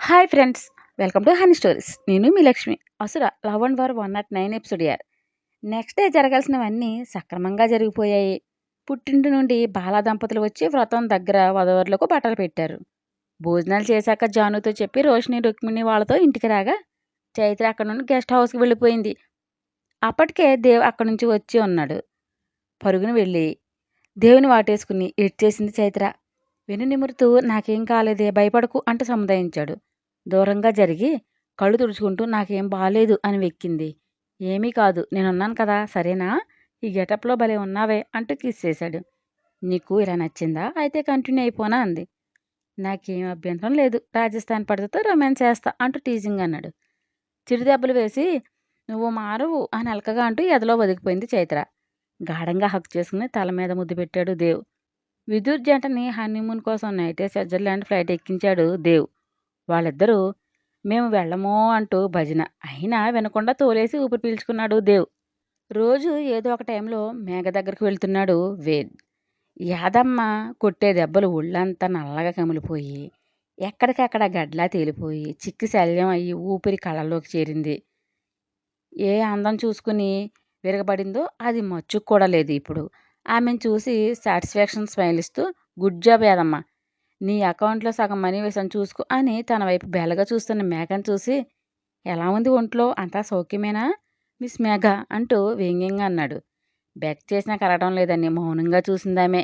Hi friends, welcome to honey stories. నేను మీ లక్ష్మి. అసుర love and war 109 episode యార్. Next day జరగాల్సినవన్నీ సక్రమంగా జరిగిపోయాయి. పుట్టింటి నుండి బాలా దంపతులు వచ్చి వ్రతం దగ్గర వధూవరులకు బట్టలు పెట్టారు. భోజనాలు చేశాక జానుతో చెప్పి రోషిని రుక్మిణి వాళ్ళతో ఇంటికి రాగా చైత్ర అక్కడ నుండి గెస్ట్ హౌస్కి వెళ్ళిపోయింది. అప్పటికే దేవ్ అక్కడి నుంచి వచ్చి ఉన్నాడు. పరుగున వెళ్ళి దేవుని వాటేసుకుని ఏడ్చేసింది చైత్ర. వెను నిమురుతూ నాకేం కాలేదే, భయపడకు అంటూ సముదాయించాడు. దూరంగా జరిగి కళ్ళు తుడుచుకుంటూ నాకేం బాలేదు అని వెక్కింది. ఏమీ కాదు, నేనున్నాను కదా, సరేనా? ఈ గెటప్లో భలే ఉన్నావే అంటూ కిస్ చేశాడు. నీకు ఇలా నచ్చిందా? అయితే కంటిన్యూ అయిపోనా అంది. నాకేం అభ్యంతరం లేదు, రాజస్థాన్ పద్ధతితో రొమాన్స్ చేస్తా అంటూ టీజింగ్ అన్నాడు. చిరుదెబ్బలు వేసి నువ్వు మారవు అని అలకగా అంటూ ఎదలో బతికిపోయింది చైత్ర. గాఢంగా హక్ చేసుకుని తల మీద ముద్దు పెట్టాడు దేవ్. విద్యుత్ జంటని హనీమూన్ కోసం నైటే స్విట్జర్లాండ్ ఫ్లైట్ ఎక్కించాడు దేవ్. వాళ్ళిద్దరూ మేము వెళ్ళమో అంటూ భజన అయినా వినకుండా తోలేసి ఊపిరి పీల్చుకున్నాడు దేవ్. రోజు ఏదో ఒక టైంలో మేఘ దగ్గరకు వెళ్తున్నాడు వేద్. యాదమ్మ కొట్టే దెబ్బలు ఒళ్ళంతా నల్లగా కమిలిపోయి ఎక్కడికక్కడ గడ్లా తేలిపోయి చిక్కి శల్యం అయ్యి ఊపిరి కళ్ళల్లోకి చేరింది. ఏ అందం చూసుకుని విరగబడిందో అది మచ్చుకు కూడా లేదు ఇప్పుడు. ఆమెను చూసి సాటిస్ఫాక్షన్ స్మైల్ ఇస్తూ గుడ్ జాబ్ యాదమ్మ, నీ అకౌంట్లో సగం మనీ వేసాను చూసుకో అని తన వైపు బేలగా చూస్తున్న మేఘను చూసి ఎలా ఉంది ఒంట్లో, అంతా సౌఖ్యమేనా మిస్ మేఘ అంటూ వ్యంగ్యంగా అన్నాడు. బెక్ చేసినా కలగడం లేదని మౌనంగా చూసిందామే.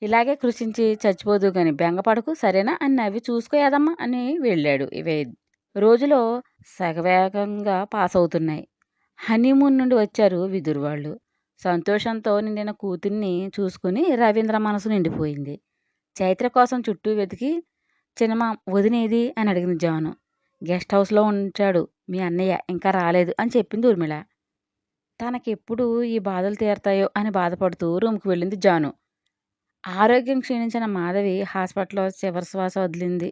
ఇలాగే కృషించి చచ్చిపోదు గాని బెంగపడకు సరేనా అని నవ్వి చూసుకో యాదమ్మ అని వెళ్ళాడు వేద్. రోజులో సగవేగంగా పాస్ అవుతున్నాయి. హనీమూన్ నుండి వచ్చారు విదురు వాళ్ళు. సంతోషంతో నిండిన కూతుర్ని చూసుకుని రవీంద్ర మనసు నిండిపోయింది. చైత్ర కోసం చుట్టూ వెతికి చిన్నమా వదినేది అని అడిగింది జాను. గెస్ట్ హౌస్లో ఉంచాడు మీ అన్నయ్య, ఇంకా రాలేదు అని చెప్పింది ఊర్మిళ. తనకెప్పుడు ఈ బాధలు తీరతాయో అని బాధపడుతూ రూమ్కి వెళ్ళింది జాను. ఆరోగ్యం క్షీణించిన మాధవి హాస్పిటల్లో చివరి శ్వాస వదిలింది.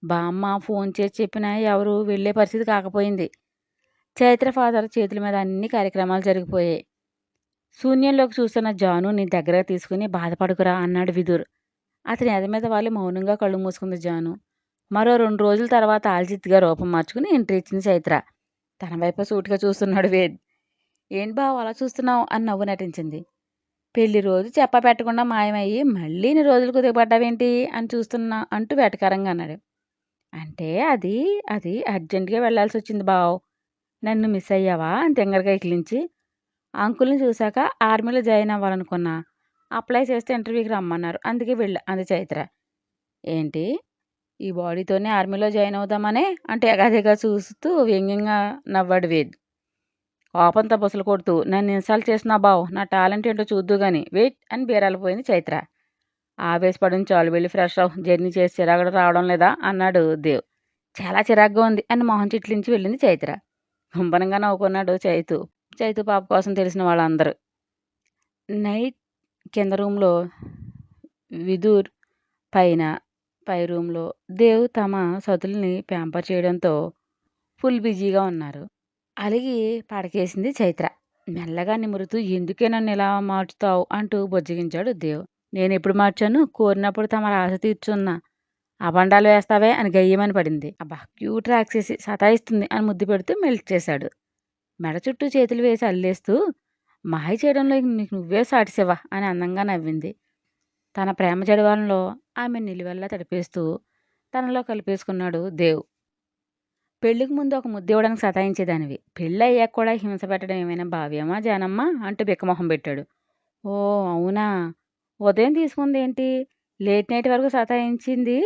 బామ్మ ఫోన్ చేసి చెప్పినా ఎవరు వెళ్ళే పరిస్థితి కాకపోయింది. చైత్ర ఫాదర్ చేతుల మీద అన్ని కార్యక్రమాలు జరిగిపోయాయి. శూన్యంలోకి చూస్తున్న జానుని దగ్గరగా తీసుకుని బాధపడుకురా అన్నాడు విదుర్. అతని ఎద మీద వాళ్ళు మౌనంగా కళ్ళు మూసుకుంది జాను. మరో 2 రోజుల తర్వాత ఆల్జిత్గా రూపం మార్చుకుని ఎంట్రీ ఇచ్చింది చైత్ర. తన వైపు సూటిగా చూస్తున్నాడు వేద్. ఏంటి బావ అలా చూస్తున్నావు అని నవ్వు నటించింది. పెళ్లి రోజు చెప్ప పెట్టకుండా మాయమయ్యి మళ్ళీ ఇన్ని రోజులకు దిగబడ్డావేంటి అని చూస్తున్నా అంటూ వెటకారంగా అన్నాడు. అంటే అది అది అర్జెంటుగా వెళ్లాల్సి వచ్చింది బావ్, నన్ను మిస్ అయ్యావా అని తింగరగా ఇకిలించి. అంకుల్ని చూశాక ఆర్మీలో జాయిన్ అవ్వాలనుకున్నా, అప్లై చేస్తే ఇంటర్వ్యూకి రమ్మన్నారు, అందుకే వెళ్ళా అంది చైత్ర. ఏంటి, ఈ బాడీతోనే ఆర్మీలో జాయిన్ అవుదామనే అంటే ఎగాదిగా చూస్తూ వ్యంగ్యంగా నవ్వాడు వేద్. కోపంతో బుసలు కొడుతూ నన్ను ఇన్సల్ట్ చేస్తున్నా బావ్, నా టాలెంట్ ఏంటో చూద్దు గాని వెయిట్ అని బీరాలిపోయింది చైత్ర. ఆవేశపడిన చాలు, వెళ్ళి ఫ్రెష్ అవ్, జర్నీ చేసి చిరాకు రావడం లేదా అన్నాడు దేవ్. చాలా చిరాగ్గా ఉంది అని మొహం చిట్లించి వెళ్ళింది చైత్ర. గుంబనంగా నవ్వుకున్నాడు చైతు. చైతు పాప కోసం తెలిసిన వాళ్ళందరూ. నైట్ కింద రూమ్లో విదుర్, పై రూమ్లో దేవ్ తమ సతుల్ని ప్యాంపర్ చేయడంతో ఫుల్ బిజీగా ఉన్నారు. అలిగి పడకేసింది చైత్ర. మెల్లగా నిమురుతూ ఎందుకే నన్ను ఇలా మార్చుతావు అంటూ బొజ్జగించాడు దేవ్. నేను ఎప్పుడు మార్చాను, కోరినప్పుడు తమ ఆశ తీర్చున్నా అబండాలు వేస్తావే అని గయ్యమని పడింది. అబ్బా క్యూట్ రాక్షసి సతాయిస్తుంది అని ముద్దు పెడుతూ మెల్ట్ చేశాడు. మెడ చుట్టూ చేతులు వేసి అల్లేస్తూ మాయ చేయడంలో నీకు నువ్వే సాటిసేవా అని అందంగా నవ్వింది. తన ప్రేమ జడవాలంలో ఆమె నిలువెల్లా తడిపేస్తూ తనలో కలిపేసుకున్నాడు దేవ్. పెళ్లికి ముందు ఒక ముద్దు ఇవ్వడానికి సతాయించేదానివి, పెళ్ళి అయ్యాక కూడా హింస పెట్టడం ఏమైనా భావ్యమా జానమ్మ అంటూ బిక్కమొహం పెట్టాడు. ఓ అవునా, ఉదయం తీసుకుంది ఏంటి, లేట్ నైట్ వరకు సతాయించింది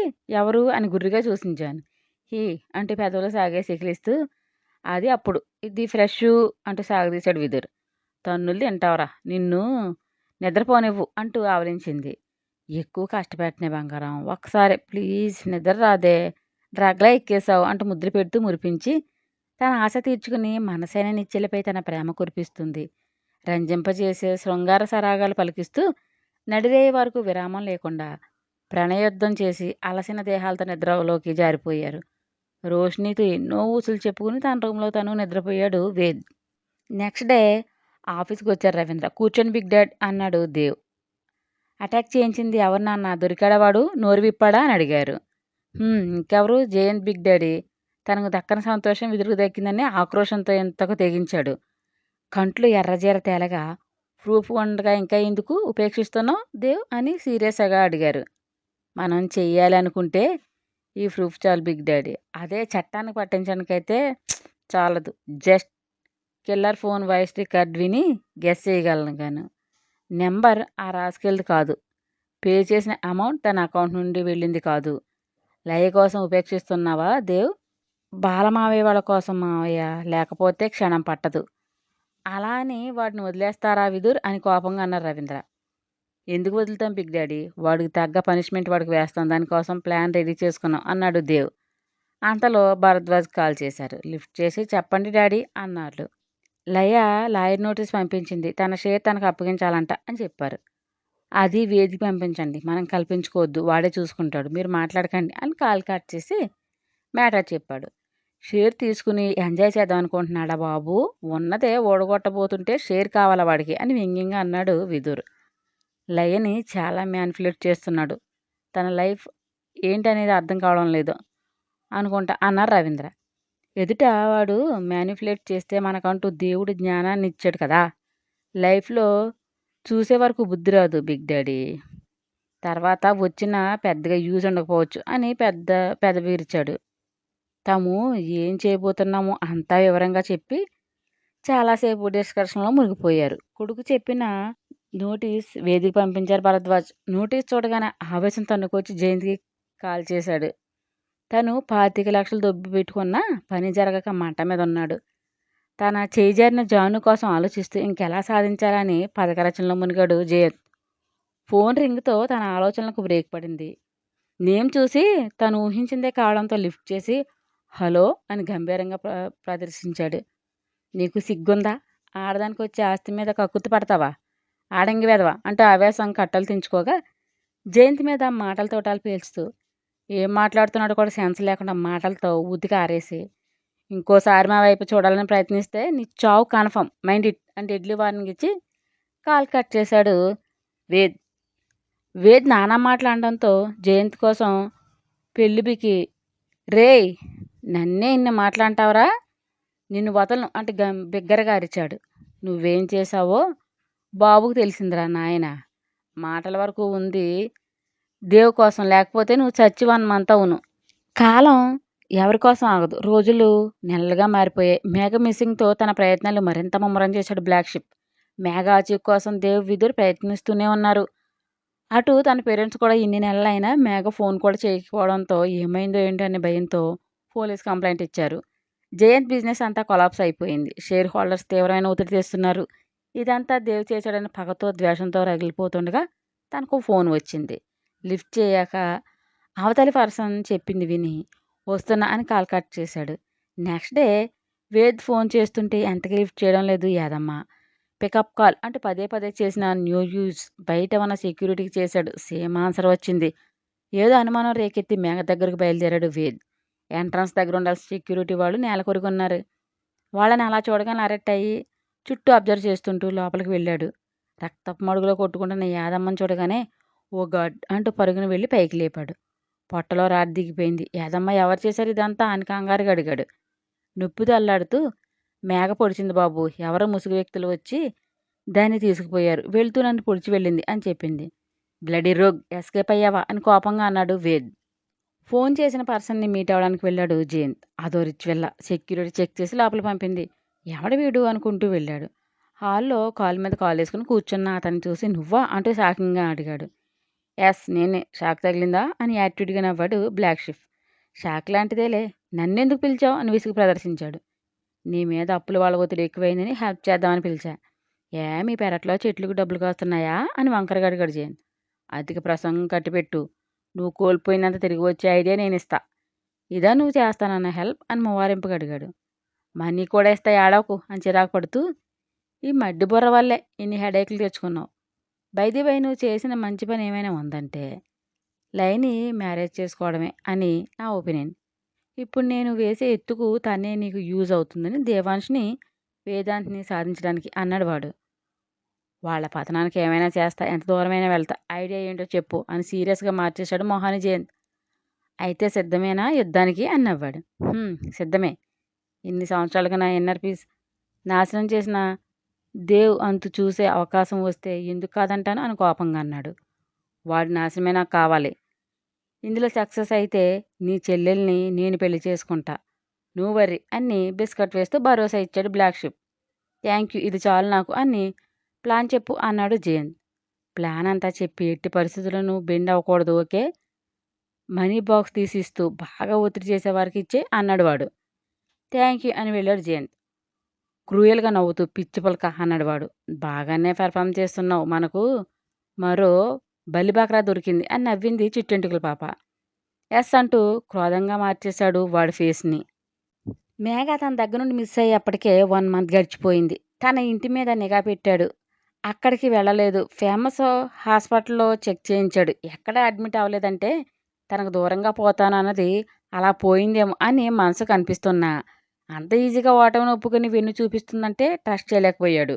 ఎవరు అని గుర్రిగా చూసించాను. హీ అంటూ పెదవులు సాగే సికిలిస్తూ అది అప్పుడు, ఇది ఫ్రెష్ అంటూ సాగదీశాడు విదుర్. తన్నులు తింటావరా, నిన్ను నిద్రపోనివ్వు అంటూ ఆవలించింది. ఎక్కువ కష్టపెట్టనే బంగారం, ఒక్కసారి ప్లీజ్, నిద్ర రాదే, డ్రగ్లా ఎక్కేశావు అంటూ ముద్దులు పెడుతూ మురిపించి తన ఆశ తీర్చుకుని మనసైన నిచ్చెలపై తన ప్రేమ కురిపిస్తుంది. రంజింపజేసే శృంగార సరాగాలు పలికిస్తూ నడిరేయి వరకు విరామం లేకుండా ప్రణయయుద్ధం చేసి అలసిన దేహాలతో నిద్రలోకి జారిపోయారు. రోషినితో ఎన్నో ఊసులు చెప్పుకుని తన రూమ్లో తను నిద్రపోయాడు వేద్. నెక్స్ట్ డే ఆఫీస్కి వచ్చారు రవీంద్ర. కూర్చొని బిగ్ డాడ్ అన్నాడు దేవ్. అటాక్ చేయించింది ఎవరు నాన్న, దొరికాడా వాడు, నోరు విప్పాడా అని అడిగారు. ఇంకెవరు జయంత్ బిగ్ డాడీ. తనకు దక్కని సంతోషం విదురుకు దక్కిందని ఆక్రోషంతో ఇంతకు తెగించాడు. కంట్లు ఎర్రజీర తేలగా, ప్రూఫ్ ఉండగా ఇంకా ఎందుకు ఉపేక్షిస్తున్నావు దేవ్ అని సీరియస్గా అడిగారు. మనం చెయ్యాలనుకుంటే ఈ ప్రూఫ్ చాలు బిగ్ డాడీ. అదే చట్టానికి పట్టించడానికైతే చాలదు. Just killer phone voice record విని గెస్ చేయగలను గాను. నెంబర్ ఆ రాసుకెళ్ళి కాదు. పే చేసిన అమౌంట్ తన అకౌంట్ నుండి వెళ్ళింది కాదు. లయ కోసం ఉపేక్షిస్తున్నావా దేవ్? బాలమావయ్య వాళ్ళ కోసం మావయ్య, లేకపోతే క్షణం పట్టదు. అలా అని వాడిని వదిలేస్తారా విదుర్ అని కోపంగా అన్నారు రవీంద్ర. ఎందుకు వదులుతాం బిగ్ డాడీ? వాడికి తగ్గ పనిష్మెంట్ వాడికి వేస్తాం. దానికోసం ప్లాన్ రెడీ చేసుకున్నాం అన్నాడు దేవ్. అంతలో భరద్వాజ్ కాల్ చేశారు. లిఫ్ట్ చేసి చెప్పండి డాడీ అన్నారు. లయ లాయర్ నోటీస్ పంపించింది. తన షేర్ తనకు అప్పగించాలంట అని చెప్పారు. అది వేదికి పంపించండి. మనం కల్పించుకోవద్దు. వాడే చూసుకుంటాడు. మీరు మాట్లాడకండి అని కాల్ కట్ చేసి మ్యాటర్ చెప్పాడు. షేర్ తీసుకుని ఎంజాయ్ చేద్దాం అనుకుంటున్నాడా బాబు? ఉన్నదే ఓడగొట్టబోతుంటే షేర్ కావాలా వాడికి అని వ్యంగ్యంగా అన్నాడు విదుర్. లయని చాలా మ్యానిపులేట్ చేస్తున్నాడు. తన లైఫ్ ఏంటనేది అర్థం కావడం లేదు అనుకుంటా అన్నారు రవీంద్ర. ఎదుట వాడు మ్యానిపులేట్ చేస్తే మనకంటూ దేవుడు జ్ఞానాన్ని ఇచ్చాడు కదా. లైఫ్లో చూసే వరకు బుద్ధి రాదు బిగ్ డాడీ. తర్వాత వచ్చిన పెద్దగా యూజ్ ఉండకపోవచ్చు అని పెదవిరిచాడు. తాము ఏం చేయబోతున్నామో అంతా వివరంగా చెప్పి చాలాసేపు డిస్కషన్లో మునిగిపోయారు. కొడుకు చెప్పిన నోటీస్ వేదికి పంపించారు భరద్వాజ్. నోటీస్ చూడగానే ఆవేశం తన్నుకొచ్చి జయంతికి కాల్ చేశాడు. తను 25 లక్షలు దొబ్బి పెట్టుకున్నా పని జరగక మంట మీద ఉన్నాడు. తన చేయి జారిన జాను కోసం ఆలోచిస్తూ ఇంకెలా సాధించాలని పథక రచనలో మునిగాడు జయంత్. ఫోన్ రింగ్తో తన ఆలోచనలకు బ్రేక్ పడింది. నేమ్ చూసి తను ఊహించిందే కావడంతో లిఫ్ట్ చేసి హలో అని గంభీరంగా ప్రదర్శించాడు. నీకు సిగ్గుందా? ఆడదానికి వచ్చే ఆస్తి మీద కక్కుర్తి పడతావా? ఆడంగి వెదవా అంటూ ఆవేశం కట్టలు తెంచుకోగా జయంతి మీద మాటల తోటాలు పేల్చుతూ ఏం మాట్లాడుతున్నాడో కూడా సెన్స్ లేకుండా మాటలతో ఉతికి ఆరేసి ఇంకోసారి మా వైపు చూడాలని ప్రయత్నిస్తే నీ చావు కన్ఫర్మ్ మైండ్ ఇట్ అని డెడ్లీ వార్నింగ్ ఇచ్చి కాల్ కట్ చేశాడు వేద్. వేద్ నానా మాట్లాడడంతో జయంత్ కోసం పెళ్ళిబికి రేయ్ నన్నే ఇన్ని మాట్లాంటావరా? నిన్ను వదలను అంటే బిగ్గరగా అరిచాడు. నువ్వేం చేశావో బాబుకు తెలిసిందిరా నాయన. మాటల వరకు ఉంది దేవు కోసం, లేకపోతే నువ్వు చచ్చి 1 మంత్ అవును. కాలం ఎవరి కోసం ఆగదు. రోజులు నెలలుగా మారిపోయాయి. మేఘ మిస్సింగ్తో తన ప్రయత్నాలు మరింత ముమ్మరం చేశాడు బ్లాక్ షిప్. మేఘ ఆచూకీ కోసం దేవ్ విదుర్ ప్రయత్నిస్తూనే ఉన్నారు. అటు తన పేరెంట్స్ కూడా ఇన్ని నెలలైనా మేఘ ఫోన్ కూడా చేయకపోవడంతో ఏమైందో ఏంటో అనే భయంతో పోలీస్ కంప్లైంట్ ఇచ్చారు. జయంత్ బిజినెస్ అంతా కొలాప్స్ అయిపోయింది. షేర్ హోల్డర్స్ తీవ్రమైన ఒత్తిడి తెస్తున్నారు. ఇదంతా దేవ్ చేశాడని పగతో ద్వేషంతో రగిలిపోతుండగా తనకు ఫోన్ వచ్చింది. లిఫ్ట్ చేయక అవతలి పర్సన్ చెప్పింది విని వస్తున్నా అని కాల్ కట్ చేశాడు. నెక్స్ట్ డే వేద్ ఫోన్ చేస్తుంటే ఎంతకి లిఫ్ట్ చేయడం లేదు యాదమ్మ. పికప్ కాల్ అంటే పదే పదే చేసిన న్యూ యూజ్ బయట ఉన్న సెక్యూరిటీకి చేశాడు. సేమ్ ఆన్సర్ వచ్చింది. ఏదో అనుమానం రేకెత్తి మేఘ దగ్గరకు బయలుదేరాడు వేద్. ఎంట్రన్స్ దగ్గర ఉండాల్సిన సెక్యూరిటీ వాళ్ళు నేల కొరుకున్నారు. వాళ్ళని అలా చూడగానే అరెక్ట్ అయ్యి చుట్టూ అబ్జర్వ్ చేస్తుంటూ లోపలికి వెళ్ళాడు. రక్తపు మడుగులో కొట్టుకుంటున్న యాదమ్మని చూడగానే ఓ గాడ్ అంటూ పరుగున వెళ్ళి పైకి లేపాడు. పొట్టలో రాడి దిగిపోయింది. యాదమ్మ ఎవరు చేశారు ఇదంతా అని కంగారుగా అడిగాడు. నొప్పితో అల్లాడుతూ మేఘ పొడిచింది బాబు. ఎవరో ముసుగు వ్యక్తులు వచ్చి దాన్ని తీసుకుపోయారు. వెళ్తూ నన్ను పొడిచి వెళ్ళింది అని చెప్పింది. బ్లడీ రోగ్ ఎస్కేప్ అయ్యావా అని కోపంగా అన్నాడు వేద్. ఫోన్ చేసిన పర్సన్ని మీట్ అవ్వడానికి వెళ్ళాడు జయంత్. అదో రిచ్ వెళ్ళ సెక్యూరిటీ చెక్ చేసి లోపల పంపింది. ఎవడు వీడు అనుకుంటూ వెళ్ళాడు. హాల్లో కాల్ మీద కాల్ వేసుకుని కూర్చున్న అతన్ని చూసి నువ్వా అంటూ షాకింగ్గా అడిగాడు. ఎస్ నేనే. షాక్ తగిలిందా అని యాటిట్యూడ్గా నవ్వాడు బ్లాక్ షిప్. షాక్ లాంటిదేలే. నన్నెందుకు పిలిచావు అని విసుగు ప్రదర్శించాడు. నీ మీద అప్పుల వాళ్ళ ఒత్తిడి ఎక్కువైందని హెల్ప్ చేద్దామని పిలిచా. మీ పెరట్లో చెట్లకు డబ్బులు కాస్తున్నాయా అని వంకరగా అడిగాడు జయంత్. అధిక ప్రసంగం కట్టిపెట్టు. నువ్వు కోల్పోయినంత తిరిగి వచ్చే ఐడియా నేను ఇస్తా. ఇదా నువ్వు చేస్తానన్న హెల్ప్ అని మువారింపుగా అడిగాడు. మనీ కూడా ఇస్తా ఏడవకు అని చిరాకు పడుతూ ఈ మడ్డి బుర్ర వల్లే ఇన్ని హెడేక్లు తెచ్చుకున్నావు. బై నువ్వు చేసిన మంచి పని ఏమైనా ఉందంటే లైని మ్యారేజ్ చేసుకోవడమే అని నా ఒపీనియన్. ఇప్పుడు నేను వేసే ఎత్తుకు తనే నీకు యూజ్ అవుతుందని దేవాంష్ని వేదాంత్ని సాధించడానికి అన్నాడు వాడు. వాళ్ళ పతనానికి ఏమైనా చేస్తా, ఎంత దూరమైనా వెళ్తా. ఐడియా ఏంటో చెప్పు అని సీరియస్గా మార్చేశాడు మొహాని జయంత్. అయితే సిద్ధమేనా యుద్ధానికి అని నవ్వాడు. సిద్ధమే. ఇన్ని సంవత్సరాలుగా నా ఇన్నర్ పీస్ నాశనం చేసిన దేవ్ అంతు చూసే అవకాశం వస్తే ఎందుకు కాదంటాను అని కోపంగా అన్నాడు. వాడి నాశనమే నాకు కావాలి. ఇందులో సక్సెస్ అయితే నీ చెల్లెల్ని నేను పెళ్లి చేసుకుంటా. నువ్వు వర్రీ అని బిస్కట్ వేస్తూ భరోసా ఇచ్చాడు బ్లాక్ షిప్. థ్యాంక్ యూ, ఇది చాలు నాకు అని ప్లాన్ చెప్పు అన్నాడు జయంత్. ప్లాన్ అంతా చెప్పి ఎట్టి పరిస్థితుల్లో నువ్వు బెండ్ అవ్వకూడదు, ఓకే? మనీ బాక్స్ తీసిస్తూ బాగా ఒత్తిడి చేసేవారికి ఇచ్చే అన్నాడు వాడు. థ్యాంక్ యూ అని వెళ్ళాడు జయంత్. క్రూయల్గా నవ్వుతూ పిచ్చి పలక అన్నాడు వాడు. బాగానే పెర్ఫామ్ చేస్తున్నావు, మనకు మరో బలిబాకరా దొరికింది అని నవ్వింది చిట్టెంటుకల పాప. ఎస్ అంటూ క్రోధంగా మార్చేశాడు వాడి ఫేస్ని. మేఘ తన దగ్గర నుండి మిస్ అయ్యేప్పటికే 1 మంత్ గడిచిపోయింది. తన ఇంటి మీద నిఘా పెట్టాడు. అక్కడికి వెళ్ళలేదు. ఫేమస్ హాస్పిటల్లో చెక్ చేయించాడు. ఎక్కడ అడ్మిట్ అవ్వలేదంటే తనకు దూరంగా పోతానన్నది అలా పోయిందేమో అని మనసుకు అనిపిస్తున్నా, అంత ఈజీగా ఓటమిని ఒప్పుకొని వెన్ను చూపిస్తుందంటే ట్రస్ట్ చేయలేకపోయాడు.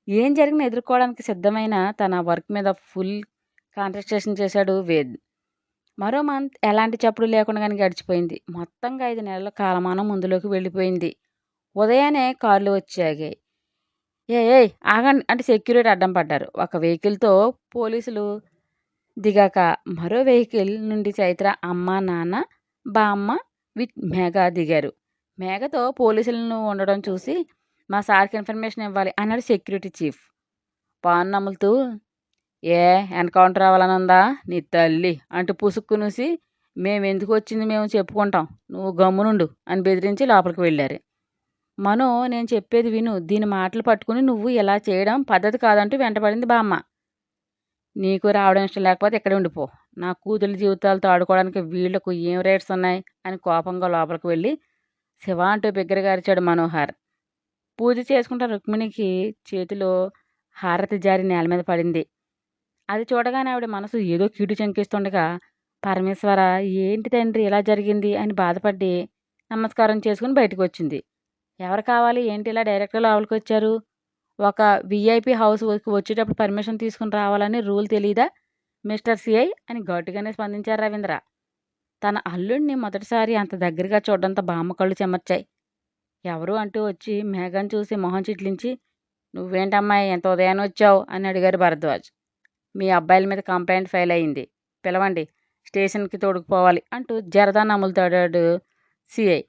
ఏం జరిగినా ఎదుర్కోవడానికి సిద్ధమైన తన వర్క్ మీద ఫుల్ కాన్సన్ట్రేషన్ చేశాడు వేద్. మరో మంత్ ఎలాంటి చప్పుడు లేకుండానే గడిచిపోయింది. మొత్తంగా 5 నెలల కాలమానం ముందులోకి వెళ్ళిపోయింది. ఉదయాన్నే కార్లు వచ్చి ఆగాయి. ఏయ్ ఆగండి అంటే సెక్యూరిటీ అడ్డం పడ్డారు. ఒక వెహికల్తో పోలీసులు దిగాక మరో వెహికల్ నుండి చైత్ర అమ్మ, నాన్న, బామ్మ విత్ మేఘ దిగారు. మేఘతో పోలీసులను ఉండడం చూసి మా సార్కి ఇన్ఫర్మేషన్ ఇవ్వాలి అన్నాడు సెక్యూరిటీ చీఫ్. పాన్ నములుతూ, ఏ ఎన్కౌంటర్ అవ్వాలని ఉందా నీ తల్లి అంటూ పుసుక్కునూసి, మేమెందుకు వచ్చింది మేము చెప్పుకుంటాం, నువ్వు గమ్మునుండు అని బెదిరించి లోపలికి వెళ్ళారు. మనో నేను చెప్పేది విను, దీని మాటలు పట్టుకుని నువ్వు ఇలా చేయడం పద్ధతి కాదంటూ వెంటపడింది బామ్మ. నీకు రావడం ఇష్టం లేకపోతే ఇక్కడే ఉండిపో. నా కూతురి జీవితాలతో ఆడుకోవడానికి వీళ్లకు ఏం రైట్స్ ఉన్నాయి అని కోపంగా లోపలికి వెళ్ళి శివ అంటూ బిగ్గరగా అరిచాడు మనోహర్. పూజ చేసుకుంటే రుక్మిణికి చేతిలో హారతి జారి నేల మీద పడింది. అది చూడగానే ఆవిడ మనసు ఏదో కీడు చంకిస్తుండగా, పరమేశ్వర ఏంటి తండ్రి ఇలా జరిగింది అని బాధపడి నమస్కారం చేసుకుని బయటకు వచ్చింది. ఎవరు కావాలి ఏంటి ఇలా డైరెక్ట్గా లోపలికి వచ్చారు? ఒక విఐపి హౌస్ వచ్చేటప్పుడు పర్మిషన్ తీసుకుని రావాలని రూల్ తెలీదా మిస్టర్ సిఐ అని ఘాటుగానే స్పందించారు రవీంద్ర. తన అల్లుడిని మొదటిసారి అంత దగ్గరగా చూడడంతో బామ్మ కళ్ళు చెమర్చాయి. ఎవరు అంటూ వచ్చి మేఘాన్ని చూసి మొహం చిట్లించి, నువ్వేంటమ్మాయి ఎంత ఉదయాన్నే వచ్చావు అని అడిగారు భరద్వాజ్. మీ అబ్బాయిల మీద కంప్లైంట్ ఫైల్ అయింది, పిలవండి, స్టేషన్కి తోడుకుపోవాలి అంటూ జరదా నములుతాడాడు సిఐ.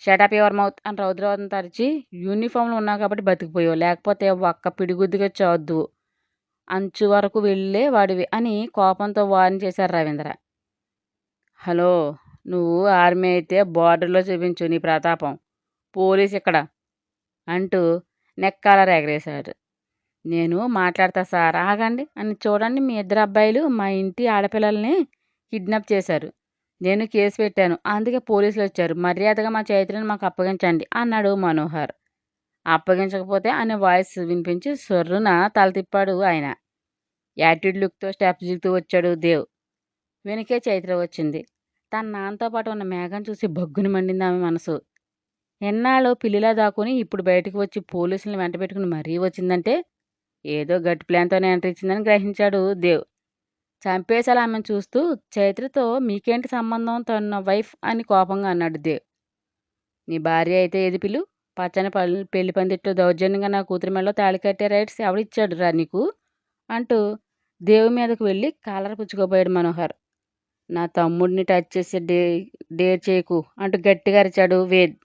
షటప్ యువర్ మౌత్ అని రౌద్రవతం తరిచి, యూనిఫామ్లో ఉన్నావు కాబట్టి బతికిపోయావు, లేకపోతే ఒక్క పిడిగుద్దుగా చోద్దు, అంచు వరకు వెళ్ళే వాడివి అని కోపంతో వార్న్ చేశారు రవీంద్ర. హలో, నువ్వు ఆర్మీ అయితే బార్డర్లో చూపించు నీ ప్రతాపం, పోలీస్ ఇక్కడ అంటూ నెక్కాల ఎగరేశాడు. నేను మాట్లాడతా సార్, ఆగండి అని. చూడండి, మీ ఇద్దరు అబ్బాయిలు మా ఇంటి ఆడపిల్లల్ని కిడ్నాప్ చేశారు. నేను కేసు పెట్టాను, అందుకే పోలీసులు వచ్చారు. మర్యాదగా మా చైత్రని మాకు అప్పగించండి అన్నాడు మనోహర్. అప్పగించకపోతే అనే వాయిస్ వినిపించి సొర్రున తల తిప్పాడు ఆయన. యాటిట్యూడ్ లుక్తో స్టెప్స్ దిగుతూ వచ్చాడు దేవ్. వెనుకే చైత్ర వచ్చింది. తన నాన్నతో పాటు ఉన్న మేఘం చూసి బగ్గుని మండింది ఆమె మనసు. ఎన్నాళ్ళు పిల్లిలా దాక్కుని ఇప్పుడు బయటకు వచ్చి పోలీసులను వెంట పెట్టుకుని మరీ వచ్చిందంటే ఏదో గట్టి ప్లాన్తోనే ఎంట్రీ ఇచ్చిందని గ్రహించాడు దేవ్. చంపేశాలు ఆమెను చూస్తూ, చైత్రతో మీకేంటి సంబంధం, తన వైఫ్ అని కోపంగా అన్నాడు దేవ్. నీ భార్య అయితే ఏది పిల్లు? పచ్చని పెళ్లి పందిట్లో దౌర్జన్యంగా నా కూతురి మెడలో తాళి కట్టే రైట్స్ ఎవడిచ్చాడు రా నీకు అంటూ దేవు మీదకు వెళ్ళి కాలర పుచ్చుకోబోయాడు మనోహర్. నా తమ్ముడిని టచ్ చేసి డేర్ చేయకు అంటూ గట్టిగా అరిచాడు వేద్.